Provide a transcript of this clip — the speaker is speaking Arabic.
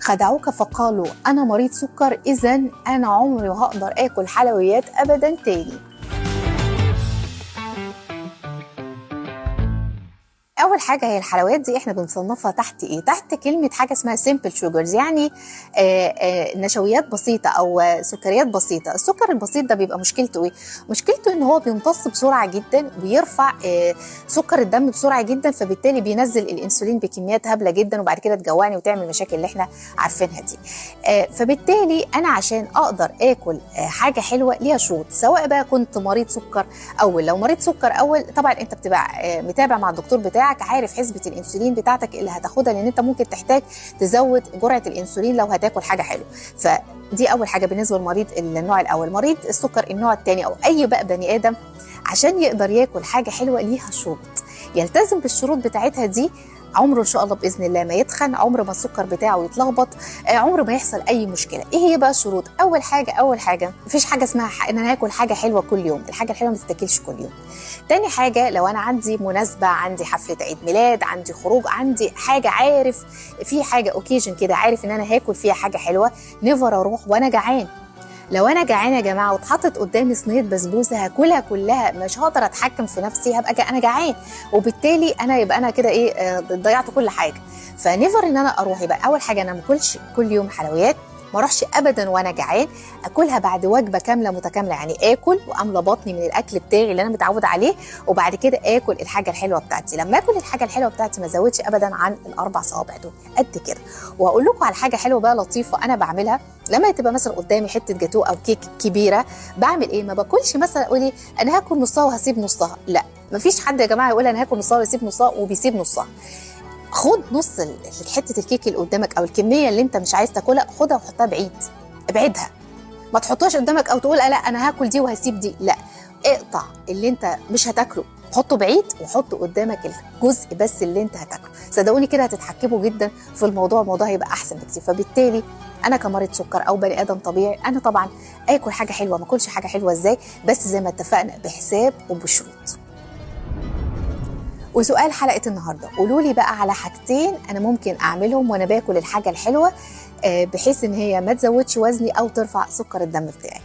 خدعوك فقالوا أنا مريض سكر، إذا أنا عمري ما هقدر آكل حلويات أبدا تاني. اول حاجه هي الحلويات دي احنا بنصنفها تحت ايه؟ تحت كلمه حاجه اسمها سيمبل شوجرز، يعني نشويات بسيطه او سكريات بسيطه. السكر البسيط ده بيبقى مشكلته ايه؟ مشكلته ان هو بيمتص بسرعه جدا ويرفع سكر الدم بسرعه جدا، فبالتالي بينزل الانسولين بكميات هبله جدا، وبعد كده تجوعني وتعمل المشاكل اللي احنا عارفينها دي. فبالتالي انا عشان اقدر اكل حاجه حلوه ليها شروط، سواء بقى كنت مريض سكر اول. لو مريض سكر اول طبعا انت بتبقى متابع مع الدكتور بتاعك، عارف حسبه الانسولين بتاعتك اللي هتاخدها، لان انت ممكن تحتاج تزود جرعه الانسولين لو هتاكل حاجه حلوه. فدي اول حاجه بالنسبه للمريض النوع الاول. مريض السكر النوع الثاني او اي بقى بني ادم عشان يقدر ياكل حاجه حلوه ليها شروط، يلتزم بالشروط بتاعتها دي، عمره ان شاء الله باذن الله ما يتخن، عمره ما السكر بتاعه يتلخبط، عمره ما يحصل اي مشكله. ايه هي بقى الشروط؟ اول حاجه مفيش حاجه اسمها ان انا هاكل حاجه حلوه كل يوم، الحاجه الحلوه ما تتاكلش كل يوم. تاني حاجه، لو انا عندي مناسبه، عندي حفله عيد ميلاد، عندي خروج، عندي حاجه، عارف في حاجه اوكيجن كده، عارف ان انا هاكل فيها حاجه حلوه، نيفر اروح وانا جعان. لو انا جعانه يا جماعه واتحطت قدامي صينيه بسبوسه هاكلها كلها، مش هقدر اتحكم في نفسي، هبقى انا جعان، وبالتالي يبقى انا كده ايه، ضيعت كل حاجه. فنيفر ان انا اروح. يبقى اول حاجه انا ما اكلش كل يوم حلويات، ما اروحش ابدا وانا جعان، اكلها بعد وجبه كامله متكامله، يعني اكل واملى بطني من الاكل بتاعي اللي انا متعوده عليه، وبعد كده اكل الحاجه الحلوه بتاعتي. لما اكل الحاجه الحلوه بتاعتي ما ازودش ابدا عن الاربع صوابع دول، قد كده. وهقول لكم على حاجه حلوه بقى لطيفه انا بعملها، لما تبقى مثلا قدامي حته جاتوه او كيك كبيره، بعمل ايه؟ ما باكلش مثلا اقول انا هاكل نصها وهسيب نصها، لا، مفيش حد يا جماعه يقول انا هاكل نصها ويسيب نصها وبيسيب نصها. خد نص حته الكيك اللي قدامك او الكميه اللي انت مش عايز تاكلها، خدها وحطها بعيد، ابعدها، ما تحطهاش قدامك او تقول لا انا هاكل دي وهسيب دي، لا، اقطع اللي انت مش هتاكله، حطه بعيد وحط قدامك الجزء بس اللي انت هتاكله. صدقوني كده هتتحكموا جدا في الموضوع هيبقى احسن بكتير. فبالتالي انا كمريض سكر او بني ادم طبيعي، انا طبعا اكل حاجه حلوه، ما اكلش حاجه حلوه ازاي؟ بس زي ما اتفقنا بحساب وبشروط. وسؤال حلقه النهارده، قولوا لي بقى على حاجتين انا ممكن اعملهم وانا باكل الحاجه الحلوه، بحيث ان هي ما تزودش وزني او ترفع سكر الدم بتاعي.